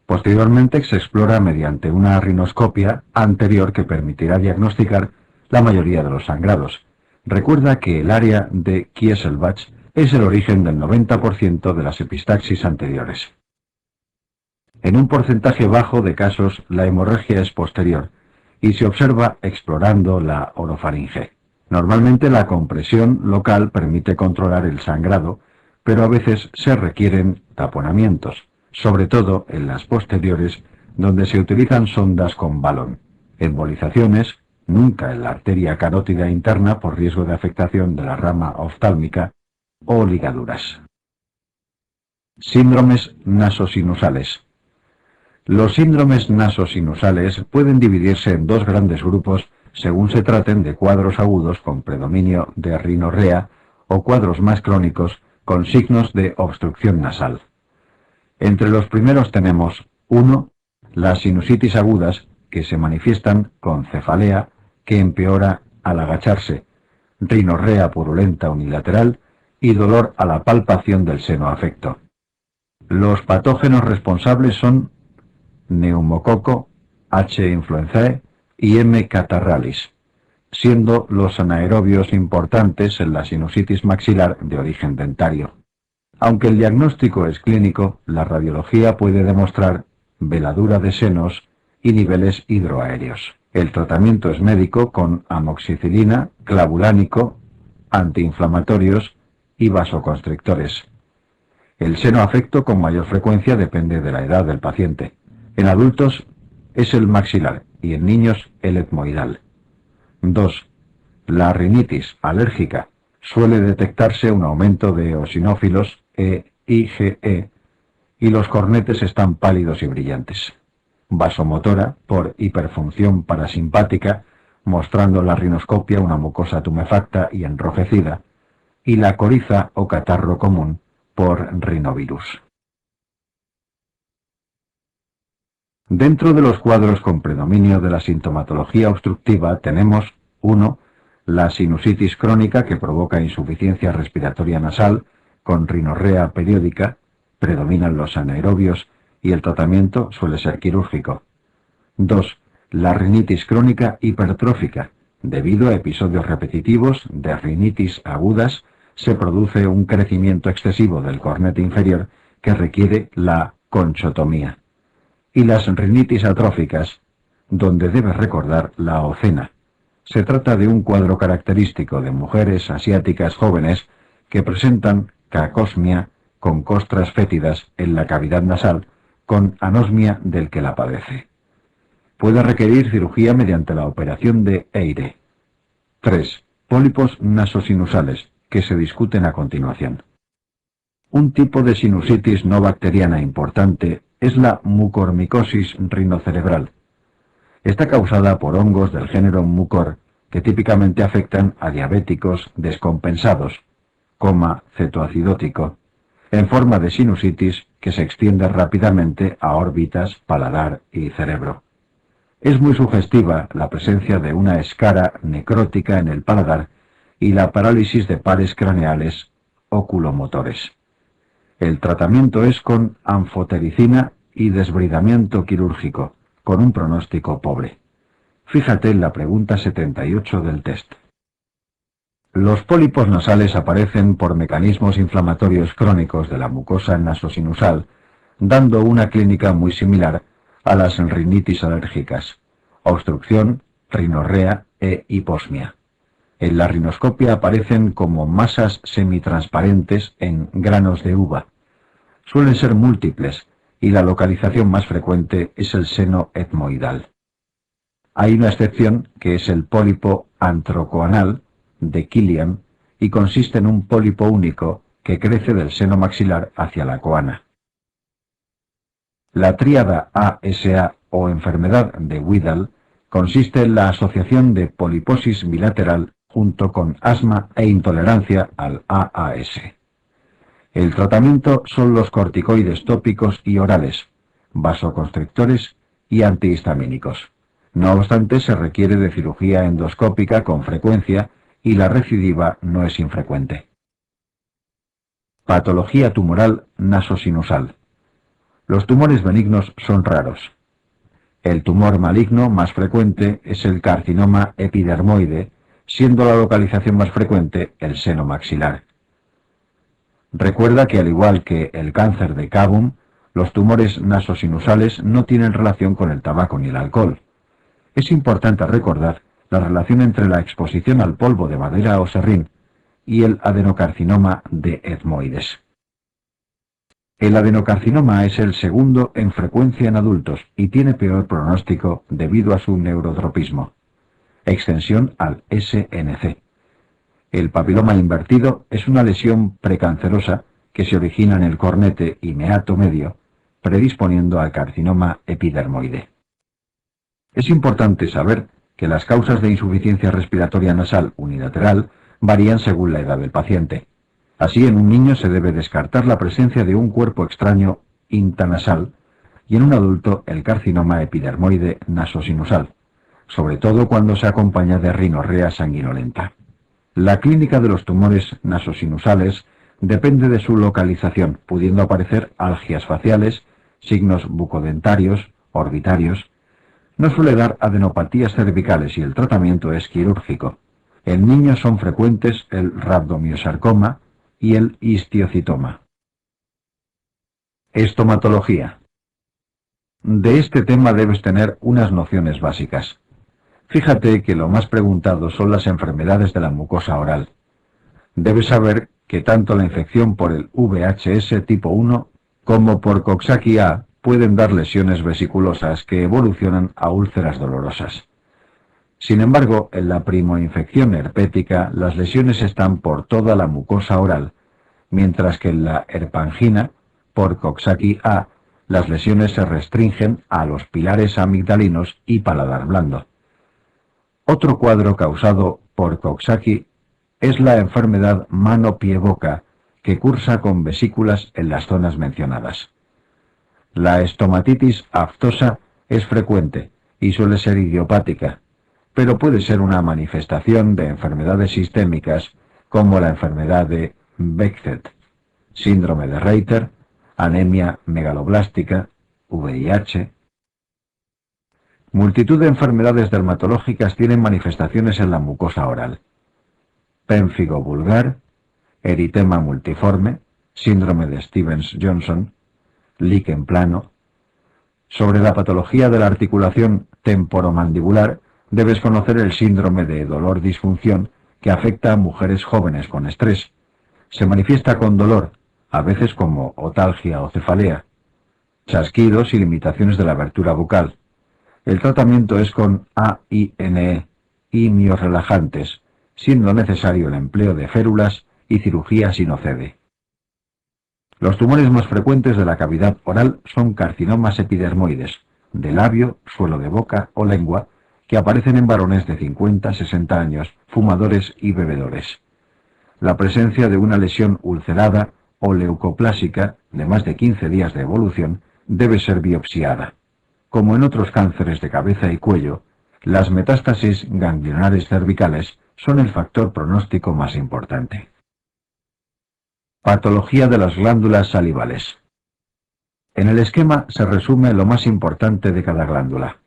Posteriormente se explora mediante una rinoscopia anterior que permitirá diagnosticar la mayoría de los sangrados. Recuerda que el área de Kieselbach es el origen del 90% de las epistaxis anteriores. En un porcentaje bajo de casos la hemorragia es posterior y se observa explorando la orofaringe. Normalmente la compresión local permite controlar el sangrado, pero a veces se requieren taponamientos, sobre todo en las posteriores, donde se utilizan sondas con balón. Embolizaciones, nunca en la arteria carótida interna por riesgo de afectación de la rama oftálmica, o ligaduras. Síndromes nasosinusales. Los síndromes nasosinusales pueden dividirse en dos grandes grupos según se traten de cuadros agudos con predominio de rinorrea o cuadros más crónicos con signos de obstrucción nasal. Entre los primeros tenemos 1. Las sinusitis agudas que se manifiestan con cefalea que empeora al agacharse, rinorrea purulenta unilateral y dolor a la palpación del seno afecto. Los patógenos responsables son neumococo, H. influenzae y M. catarrhalis, siendo los anaerobios importantes en la sinusitis maxilar de origen dentario. Aunque el diagnóstico es clínico, la radiología puede demostrar veladura de senos y niveles hidroaéreos. El tratamiento es médico con amoxicilina, clavulánico, antiinflamatorios y vasoconstrictores. El seno afecto con mayor frecuencia depende de la edad del paciente. En adultos es el maxilar y en niños el etmoidal. 2. La rinitis alérgica. Suele detectarse un aumento de eosinófilos IgE y los cornetes están pálidos y brillantes. Vasomotora por hiperfunción parasimpática, mostrando en la rinoscopia una mucosa tumefacta y enrojecida, y la coriza o catarro común por rinovirus. Dentro de los cuadros con predominio de la sintomatología obstructiva tenemos 1. La sinusitis crónica que provoca insuficiencia respiratoria nasal con rinorrea periódica, predominan los anaerobios y el tratamiento suele ser quirúrgico. 2. La rinitis crónica hipertrófica. Debido a episodios repetitivos de rinitis agudas, se produce un crecimiento excesivo del cornete inferior que requiere la conchotomía. Y las rinitis atróficas, donde debe recordar la ocena. Se trata de un cuadro característico de mujeres asiáticas jóvenes que presentan cacosmia con costras fétidas en la cavidad nasal con anosmia del que la padece. Puede requerir cirugía mediante la operación de Eyre. 3. Pólipos nasosinusales, que se discuten a continuación. Un tipo de sinusitis no bacteriana importante es la mucormicosis rinocerebral. Está causada por hongos del género Mucor que típicamente afectan a diabéticos descompensados, cetoacidótico, en forma de sinusitis que se extiende rápidamente a órbitas, paladar y cerebro. Es muy sugestiva la presencia de una escara necrótica en el paladar y la parálisis de pares craneales oculomotores. El tratamiento es con anfotericina y desbridamiento quirúrgico, con un pronóstico pobre. Fíjate en la pregunta 78 del test. Los pólipos nasales aparecen por mecanismos inflamatorios crónicos de la mucosa nasosinusal, dando una clínica muy similar a las rinitis alérgicas, obstrucción, rinorrea e hiposmia. En la rinoscopia aparecen como masas semitransparentes en granos de uva. Suelen ser múltiples y la localización más frecuente es el seno etmoidal. Hay una excepción que es el pólipo antrocoanal de Killian y consiste en un pólipo único que crece del seno maxilar hacia la coana. La tríada ASA o enfermedad de Widal consiste en la asociación de poliposis bilateral junto con asma e intolerancia al AAS. El tratamiento son los corticoides tópicos y orales, vasoconstrictores y antihistamínicos. No obstante, se requiere de cirugía endoscópica con frecuencia y la recidiva no es infrecuente. Patología tumoral nasosinusal. Los tumores benignos son raros. El tumor maligno más frecuente es el carcinoma epidermoide, siendo la localización más frecuente el seno maxilar. Recuerda que al igual que el cáncer de Kabum, los tumores nasosinusales no tienen relación con el tabaco ni el alcohol. Es importante recordar la relación entre la exposición al polvo de madera o serrín y el adenocarcinoma de etmoides. El adenocarcinoma es el segundo en frecuencia en adultos y tiene peor pronóstico debido a su neurotropismo, extensión al SNC. El papiloma invertido es una lesión precancerosa que se origina en el cornete y meato medio, predisponiendo al carcinoma epidermoide. Es importante saber que las causas de insuficiencia respiratoria nasal unilateral varían según la edad del paciente. Así, en un niño se debe descartar la presencia de un cuerpo extraño intanasal y en un adulto el carcinoma epidermoide nasosinusal, sobre todo cuando se acompaña de rinorrea sanguinolenta. La clínica de los tumores nasosinusales depende de su localización, pudiendo aparecer algias faciales, signos bucodentarios, orbitarios. No suele dar adenopatías cervicales y el tratamiento es quirúrgico. En niños son frecuentes el rabdomiosarcoma y el histiocitoma. Estomatología. De este tema debes tener unas nociones básicas. Fíjate que lo más preguntado son las enfermedades de la mucosa oral. Debes saber que tanto la infección por el VHS tipo 1 como por Coxsackie A pueden dar lesiones vesiculosas que evolucionan a úlceras dolorosas. Sin embargo, en la primoinfección herpética las lesiones están por toda la mucosa oral, mientras que en la herpangina, por Coxsackie A, las lesiones se restringen a los pilares amigdalinos y paladar blando. Otro cuadro causado por Coxsackie es la enfermedad mano-pie-boca, que cursa con vesículas en las zonas mencionadas. La estomatitis aftosa es frecuente y suele ser idiopática, pero puede ser una manifestación de enfermedades sistémicas como la enfermedad de Behçet, síndrome de Reiter, anemia megaloblástica, VIH. Multitud de enfermedades dermatológicas tienen manifestaciones en la mucosa oral. Pénfigo vulgar, eritema multiforme, síndrome de Stevens-Johnson, líquen plano. Sobre la patología de la articulación temporomandibular, debes conocer el síndrome de dolor-disfunción que afecta a mujeres jóvenes con estrés. Se manifiesta con dolor, a veces como otalgia o cefalea, chasquidos y limitaciones de la abertura bucal. El tratamiento es con AINE y miorrelajantes, siendo necesario el empleo de férulas y cirugía si no cede. Los tumores más frecuentes de la cavidad oral son carcinomas epidermoides, de labio, suelo de boca o lengua, que aparecen en varones de 50-60 años, fumadores y bebedores. La presencia de una lesión ulcerada o leucoplásica de más de 15 días de evolución debe ser biopsiada. Como en otros cánceres de cabeza y cuello, las metástasis ganglionares cervicales son el factor pronóstico más importante. Patología de las glándulas salivales. En el esquema se resume lo más importante de cada glándula.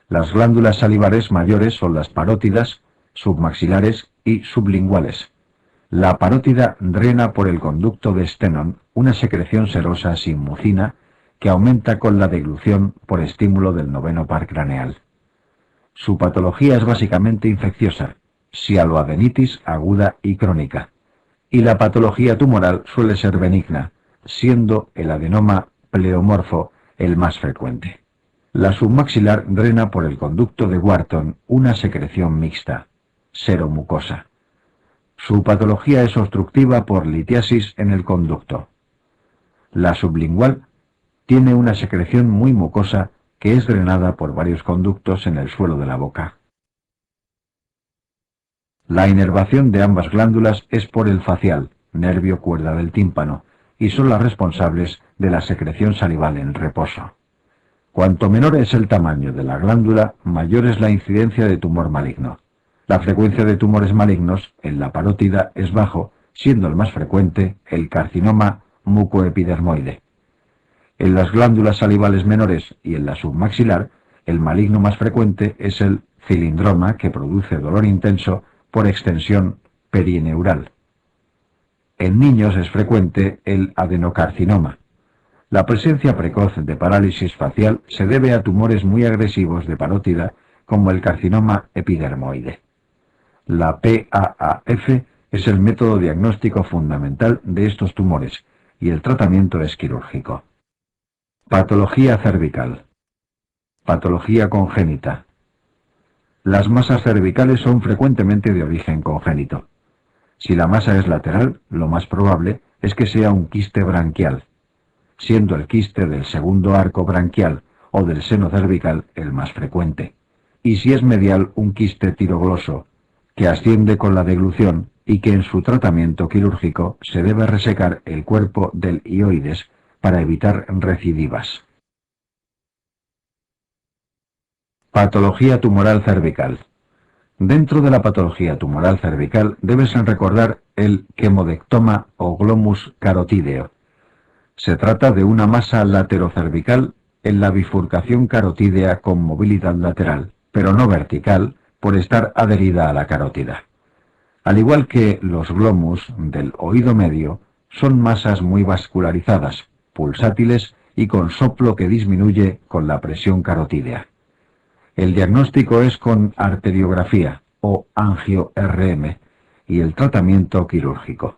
Las glándulas salivares mayores son las parótidas, submaxilares y sublinguales. La parótida drena por el conducto de Stenón una secreción serosa sin mucina que aumenta con la deglución por estímulo del noveno par craneal. Su patología es básicamente infecciosa, sialoadenitis aguda y crónica, y la patología tumoral suele ser benigna, siendo el adenoma pleomorfo el más frecuente. La submaxilar drena por el conducto de Wharton una secreción mixta, seromucosa. Su patología es obstructiva por litiasis en el conducto. La sublingual tiene una secreción muy mucosa que es drenada por varios conductos en el suelo de la boca. La inervación de ambas glándulas es por el facial, nervio cuerda del tímpano, y son las responsables de la secreción salival en reposo. Cuanto menor es el tamaño de la glándula, mayor es la incidencia de tumor maligno. La frecuencia de tumores malignos en la parótida es bajo, siendo el más frecuente el carcinoma mucoepidermoide. En las glándulas salivales menores y en la submaxilar, el maligno más frecuente es el cilindroma, que produce dolor intenso por extensión perineural. En niños es frecuente el adenocarcinoma. La presencia precoz de parálisis facial se debe a tumores muy agresivos de parótida como el carcinoma epidermoide. La PAAF es el método diagnóstico fundamental de estos tumores y el tratamiento es quirúrgico. Patología cervical. Patología congénita. Las masas cervicales son frecuentemente de origen congénito. Si la masa es lateral, lo más probable es que sea un quiste branquial, siendo el quiste del segundo arco branquial o del seno cervical el más frecuente. Y si es medial, un quiste tirogloso, que asciende con la deglución y que en su tratamiento quirúrgico se debe resecar el cuerpo del hioides para evitar recidivas. Patología tumoral cervical. Dentro de la patología tumoral cervical debes recordar el quemodectoma o glomus carotídeo. Se trata de una masa laterocervical en la bifurcación carotídea con movilidad lateral, pero no vertical, por estar adherida a la carótida. Al igual que los glomus del oído medio, son masas muy vascularizadas, pulsátiles y con soplo que disminuye con la presión carotídea. El diagnóstico es con arteriografía o angio-RM y el tratamiento quirúrgico.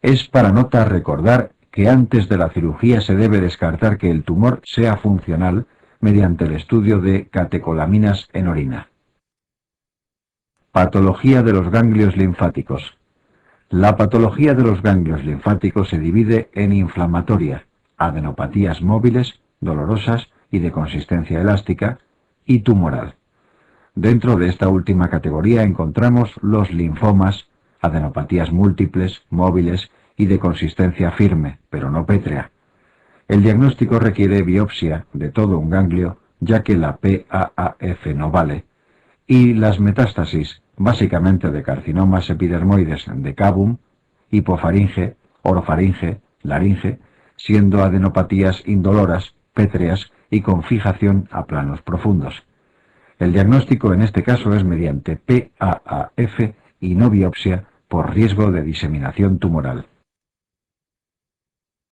Es para nota recordar que antes de la cirugía se debe descartar que el tumor sea funcional mediante el estudio de catecolaminas en orina. Patología de los ganglios linfáticos. La patología de los ganglios linfáticos se divide en inflamatoria, adenopatías móviles, dolorosas y de consistencia elástica, y tumoral. Dentro de esta última categoría encontramos los linfomas, adenopatías múltiples, móviles y de consistencia firme, pero no pétrea. El diagnóstico requiere biopsia de todo un ganglio, ya que la PAAF no vale, y las metástasis, básicamente de carcinomas epidermoides de Cavum, hipofaringe, orofaringe, laringe, siendo adenopatías indoloras, pétreas y con fijación a planos profundos. El diagnóstico en este caso es mediante PAAF y no biopsia por riesgo de diseminación tumoral.